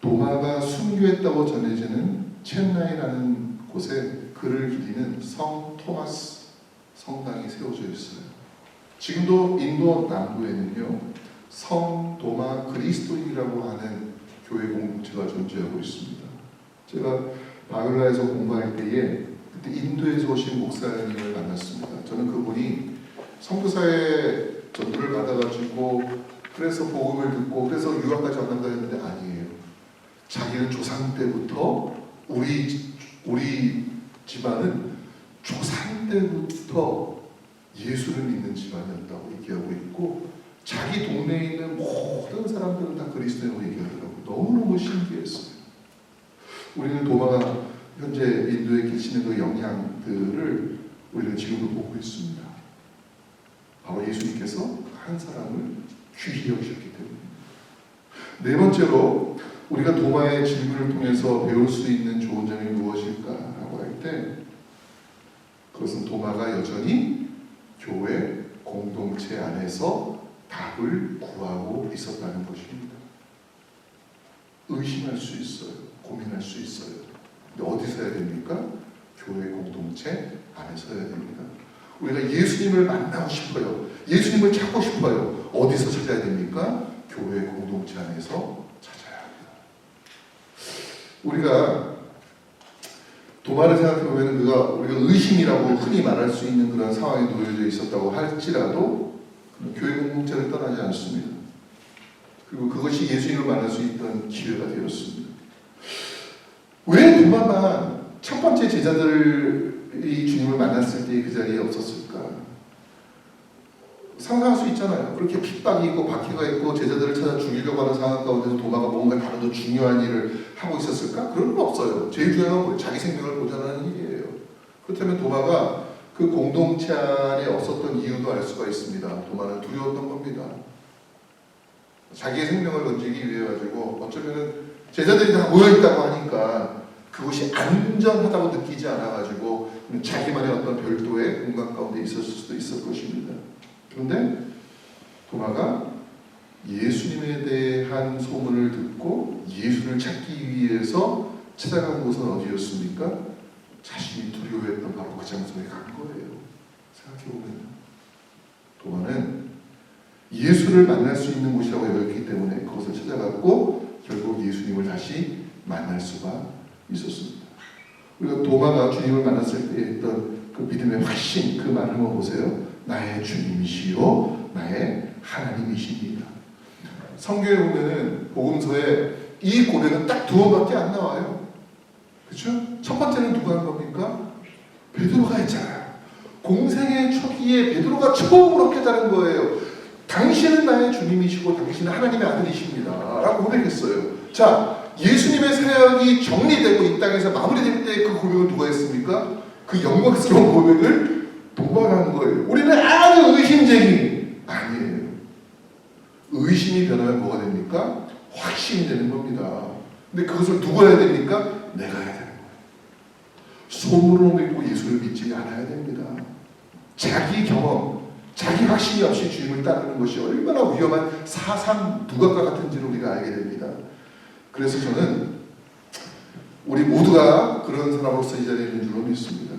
Speaker 1: 도마가 순교했다고 전해지는 첸나이라는 곳에 그를 기리는 성 토마스 성당이 세워져 있어요. 지금도 인도 남부에는요, 성 도마 그리스도인이라고 하는 교회 공동체가 존재하고 있습니다. 제가 바글라에서 공부할 때에 그때 인도에서 오신 목사님을 만났습니다. 저는 그분이 선교사의 전도를 받아가지고 그래서 복음을 듣고 그래서 유학까지 왔는가 했는데 아니에요. 자기는 조상 때부터 우리 집안은 조상 때부터 예수를 믿는 집안이었다고 얘기하고 있고 자기 동네에 있는 모든 사람들은 다 그리스도라고 얘기하더라고요. 너무너무 신기했어요. 우리는 도마가 현재 인도에 끼치는 그 영향들을 우리는 지금도 보고 있습니다. 바로 예수님께서 한 사람을 귀히 여기셨기 때문입니다. 네 번째로 우리가 도마의 질문을 통해서 배울 수 있는 좋은 점이 무엇일까라고 할 때 그것은 도마가 여전히 교회 공동체 안에서 답을 구하고 있었다는 것입니다. 의심할 수 있어요. 고민할 수 있어요. 근데 어디서 해야 됩니까? 교회 공동체 안에서 해야 됩니다. 우리가 예수님을 만나고 싶어요. 예수님을 찾고 싶어요. 어디서 찾아야 됩니까? 교회 공동체 안에서 찾아야 합니다. 우리가 도마를 생각해보면 우리가 의심이라고 흔히 말할 수 있는 그런 상황에 놓여져 있었다고 할지라도 교회 공동체를 떠나지 않습니다. 그리고 그것이 예수님을 만날 수 있던 기회가 되었습니다. 왜 도마만 첫 번째 제자들이 주님을 만났을 때 그 자리에 없었을까? 상상할 수 있잖아요. 그렇게 핍박이 있고 박해가 있고 제자들을 찾아 죽이려고 하는 상황 가운데서 도마가 뭔가 다른 더 중요한 일을 하고 있었을까? 그런 건 없어요. 제일 중요한 건 자기 생명을 보존하는 일이에요. 그렇다면 도마가 그 공동체 안에 없었던 이유도 알 수가 있습니다. 도마는 두려웠던 겁니다. 자기의 생명을 건지기 위해 가지고 어쩌면은 제자들이 다 모여있다고 하니까 그것이 안전하다고 느끼지 않아가지고 자기만의 어떤 별도의 공간 가운데 있었을 수도 있을 것입니다. 그런데 도마가 예수님에 대한 소문을 듣고 예수를 찾기 위해서 찾아간 곳은 어디였습니까? 자신이 두려워했던 바로 그 장소에 간 거예요. 생각해보면 도마는 예수를 만날 수 있는 곳이라고 여겼기 때문에 그것을 찾아갔고 결국 예수님을 다시 만날 수가 있었습니다. 우리가 도마가 주님을 만났을 때 했던 그 믿음의 확신, 그 말을 한번 보세요. 나의 주님이시요 나의 하나님이십니다. 성경에 보면은 복음서에 이 고백은 딱 2번밖에 안 나와요. 그렇죠? 첫 번째는 누가 한 겁니까? 베드로가 했잖아요. 공생의 초기에 베드로가 처음으로 깨달은 거예요. 당신은 나의 주님이시고 당신은 하나님의 아들이십니다 라고 고백했어요. 자, 예수님의 사역이 정리되고 이 땅에서 마무리될 때 그 고백을 누가 했습니까? 그 영광스러운 고백을 도마가 한 거예요. 우리는 아주 의심쟁이 아니에요. 의심이 변하면 뭐가 됩니까? 확신이 되는 겁니다. 근데 그것을 누가 해야 됩니까? 내가 해야 되는 거예요. 소문으로 믿고 예수를 믿지 않아야 됩니다. 자기 경험, 자기 확신이 없이 주님을 따르는 것이 얼마나 위험한 사상 누각과 같은지를 우리가 알게 됩니다. 그래서 저는 우리 모두가 그런 사람으로서 이 자리에 있는 줄로 믿습니다.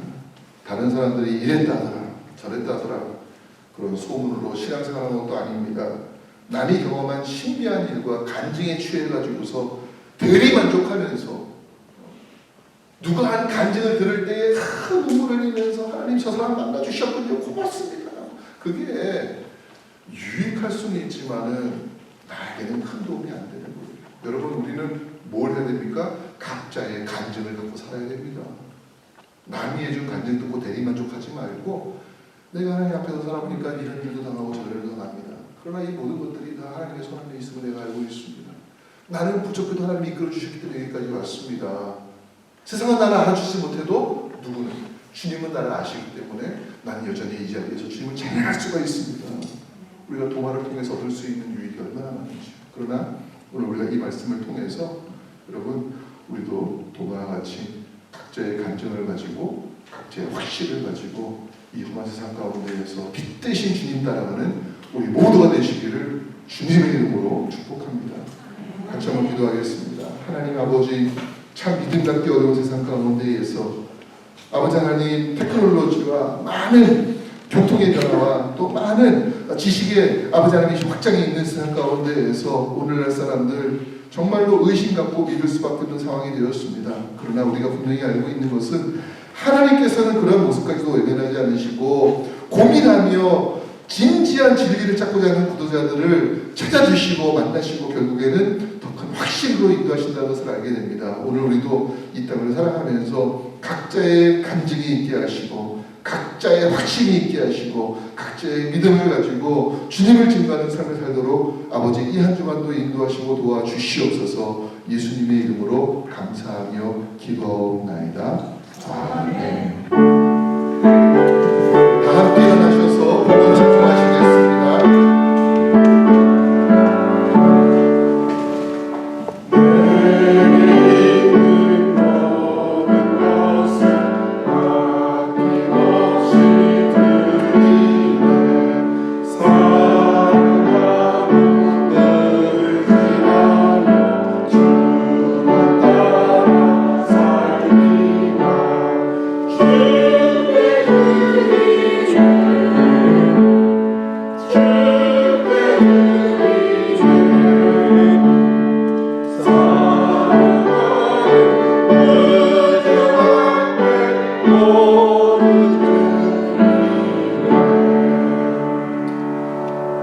Speaker 1: 다른 사람들이 이랬다더라 저랬다더라 그런 소문으로 신앙생활하는 것도 아닙니다. 남이 경험한 신비한 일과 간증에 취해가지고서 대리만족하면서 누가 한 간증을 들을 때에 큰 눈물을 흘리면서 하나님 저 사람 만나주셨군요 고맙습니다. 그게 유익할 수는 있지만은 나에게는 큰 도움이 안 되는 거예요. 여러분 우리는 뭘 해야 됩니까? 각자의 간증을 갖고 살아야 됩니다. 남이 해준 간증 듣고 대리만족하지 말고 내가 하나님 앞에서 살아보니까 이런 일도 당하고 저런 일도 당합니다. 그러나 이 모든 것들이 다 하나님의 손 안에 있음을 내가 알고 있습니다. 나는 부족해도 하나님이 이끌어 주셨기 때문에 여기까지 왔습니다. 세상은 나를 알아주지 못해도 누구는 주님은 나를 아시기 때문에 나는 여전히 이 자리에서 주님을 찬양할 수가 있습니다. 우리가 도마를 통해서 얻을 수 있는 유익이 얼마나 많은지. 그러나 오늘 우리가 이 말씀을 통해서 여러분 우리도 도마와 같이 각자의 간증을 가지고 각자의 확신을 가지고 이 험한 세상 가운데에서 빛 대신 주님 따라가는 우리 모두가 되시기를 주님의 이름으로 축복합니다. 같이 한번 기도하겠습니다. 하나님 아버지 참 믿음 갖기 어려운 세상 가운데에서 아버지 하나님 테크놀로지와 많은 교통의 변화와 또 많은 지식의 아버지 하나님이 확장이 있는 세상 가운데에서 오늘날 사람들 정말로 의심 갖고 믿을 수밖에 없는 상황이 되었습니다. 그러나 우리가 분명히 알고 있는 것은 하나님께서는 그런 모습까지도 외면하지 않으시고 고민하며 진지한 진리를 찾고자 하는 구도자들을 찾아주시고 만나시고 결국에는 더 큰 확신으로 인도하신다는 것을 알게 됩니다. 오늘 우리도 이 땅을 살아가면서 각자의 간증이 있게 하시고 각자의 확신이 있게 하시고 각자의 믿음을 가지고 주님을 증거하는 삶을 살도록 아버지 이 한 주간도 인도하시고 도와주시옵소서. 예수님의 이름으로 감사하며 기도하옵나이다. 아멘. 다 함께 일어나셔서 복음을 전하시겠습니다.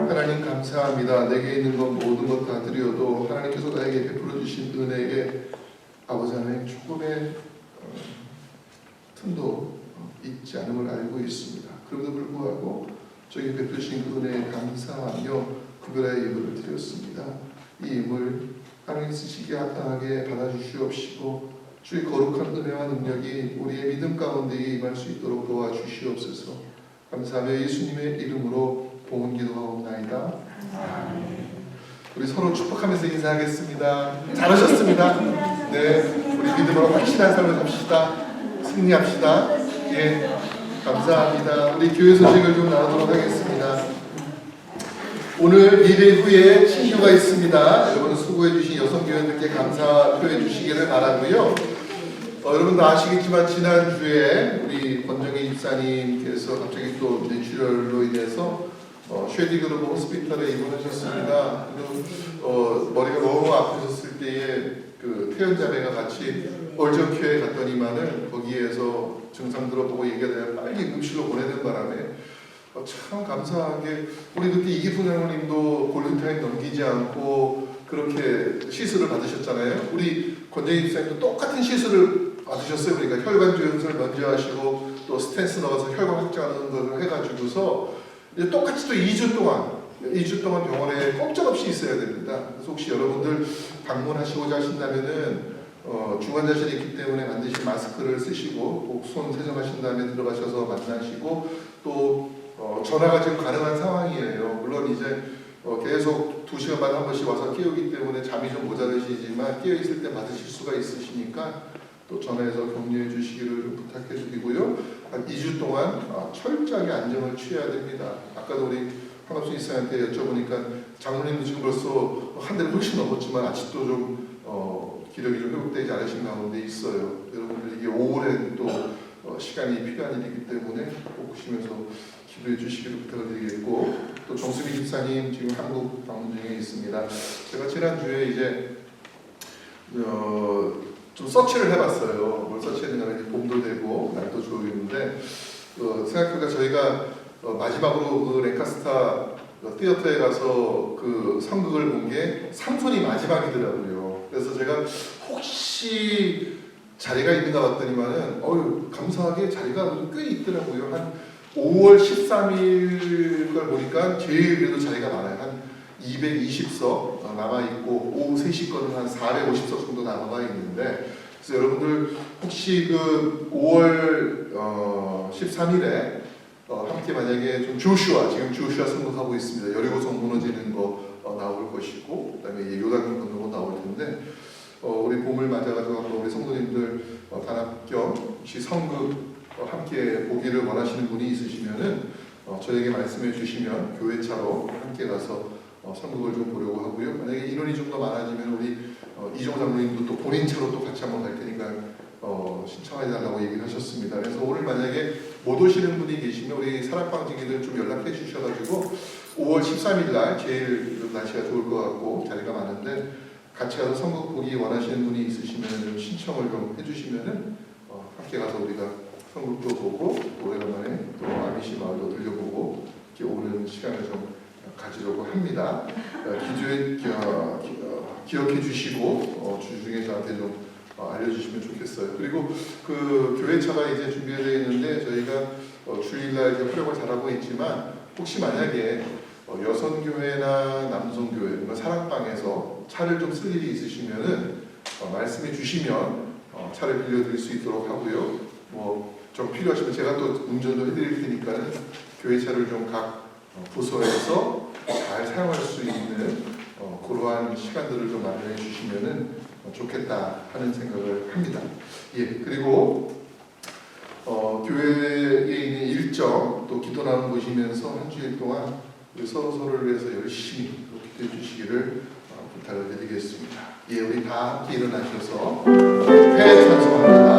Speaker 1: 하나님 감사합니다. 내게 있는 것 모든 것 다 드려도 하나님께서 나에게 베풀어 주신 은혜에 아버지 하나님 조금의 틈도 있지 않음을 알고 있습니다. 그럼에도 불구하고 저에게 베푸신 그 은혜에 감사하며 구별의 예물을 드렸습니다. 이 예물 하나님 쓰시기에 합당하게 받아주시옵시고 주의 거룩한 은혜와 능력이 우리의 믿음 가운데 임할 수 있도록 도와주시옵소서. 감사하며 예수님의 이름으로 봉헌 기도하옵나이다. 우리 서로 축복하면서 인사하겠습니다. 잘하셨습니다. 네, 우리 믿음으로 확실한 삶을 삽시다. 승리합시다. 예, 감사합니다. 우리 교회 소식을 좀 나누도록 하겠습니다. 오늘 미래 후에 신규가 있습니다. 여러분 수고해 주신 여성교회들께 감사 표해 주시기를 바라고요. 여러분 다 아시겠지만 지난주에 우리 권정희 집사님께서 갑자기 또 뇌출혈로 인해서 쉐디그룹 호스피탈에 입원하셨습니다. 머리가 너무 아프셨을 때에 그 태연자매가 같이 얼정큐에 갔더니만은 거기에서 증상 들어보고 얘기가 돼요. 빨리 응급실로 보내는 바람에 참 감사하게 우리 그때 이기훈 장로님도 골든타임 넘기지 않고 그렇게 시술을 받으셨잖아요. 우리 권정희 집사님도 똑같은 시술을 받으셨어요. 그러니까 혈관 조영술을 먼저 하시고 또 스텐스 넣어서 혈관 확장하는 걸 해가지고서 이제 똑같이 또 2주 동안 병원에 꼼짝없이 있어야 됩니다. 그래서 혹시 여러분들 방문하시고자 하신다면은 중환자실에 있기 때문에 반드시 마스크를 쓰시고 꼭 손 세정하신 다음에 들어가셔서 만나시고 또 전화가 지금 가능한 상황이에요. 물론 이제 계속 2시간마다 한 번씩 와서 깨우기 때문에 잠이 좀 모자르시지만 깨어있을 때 받으실 수가 있으시니까 또 전화해서 격려해 주시기를 좀 부탁해 드리고요. 한 2주 동안 철저하게 안정을 취해야 됩니다. 아까도 우리 황갑순 이사한테 여쭤보니까 장모님도 지금 벌써 한 달이 훨씬 넘었지만 아직도 좀 기력이 좀 회복되지 않으신 가운데 있어요. 여러분들 이게 오랜 또 시간이 필요한 일이기 때문에 꼭 보시면서 기도해 주시기를 부탁을 드리겠고, 또 정수미 집사님 지금 한국 방문 중에 있습니다. 제가 지난주에 이제 좀 서치를 해봤어요. 뭘 서치했느냐, 이제 봄도 되고 날도 좋은데 생각해보니까 저희가 마지막으로 그 랭카스타 티어터에 가서 그 상극을 본 게 삼손이 마지막이더라고요. 그래서 제가 혹시 자리가 있는가 봤더니만은 감사하게 자리가 꽤 있더라고요. 한 5월 13일 걸 보니까 제일 그래도 자리가 많아요. 한 220석 남아있고 오후 3시 거는 한 450석 정도 남아 있는데, 그래서 여러분들 혹시 그 5월 13일에 함께 만약에 좀 지금 조슈아 선곡하고 있습니다. 여리고성 무너지는 거 나올 것이고, 그다음에 요단 건너는 거 나올 텐데, 우리 봄을 맞아가지고 우리 성도님들 단합 겸 혹시 성극 함께 보기를 원하시는 분이 있으시면은 저에게 말씀해 주시면 교회차로 함께 가서 성극을 좀 보려고 하고요. 만약에 인원이 좀 더 많아지면 우리 이종 장로님도 또 본인 차로 또 같이 한번 갈 테니까 신청해 달라고 얘기를 하셨습니다. 그래서 오늘 만약에 못 오시는 분이 계시면 우리 사랑방지기들 좀 연락해 주셔가지고 5월 13일 날 제일 날씨가 좋을 것 같고 자리가 많은데 같이 가서 성극 보기 원하시는 분이 있으시면 신청을 좀 해주시면은 함께 가서 우리가 성극도 보고 오래간만에 또 아미시 마을도 들려보고 이렇게 오는 시간을 좀 가지려고 합니다. 기억해 주시고 주중에 저한테 좀 알려주시면 좋겠어요. 그리고 그 교회차가 이제 준비되어 있는데 저희가 주일날 이제 활용을 잘하고 있지만 혹시 만약에 여성교회나 남성교회, 그러니까 사랑방에서 차를 좀 쓸 일이 있으시면은 말씀해 주시면 차를 빌려드릴 수 있도록 하고요. 좀 필요하시면 제가 또 운전도 해드릴 테니까는 교회차를 좀 각 부서에서 잘 사용할 수 있는 그러한 시간들을 좀 마련해 주시면은 좋겠다 하는 생각을 합니다. 그리고 교회에 있는 일정 또 기도 나눔 보시면서 한 주일 동안 우리 서로를 위해서 열심히 기도해 주시기를 부탁을 드리겠습니다. 우리 다 함께 일어나셔서 회 찬송합니다.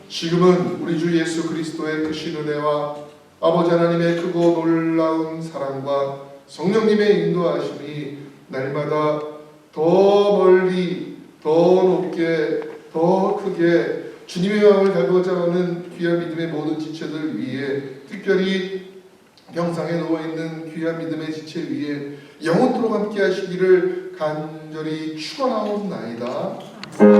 Speaker 1: 지금은 우리 주 예수 그리스도의 크신 은혜와 아버지 하나님의 크고 놀라운 사랑과 성령님의 인도하심이 날마다 더 멀리, 더 높게, 더 크게 주님의 마음을 달고자 하는 귀한 믿음의 모든 지체들 위에, 특별히 병상에 누워있는 귀한 믿음의 지체 위에 영원토록 함께 하시기를 간절히 축원하옵나이다.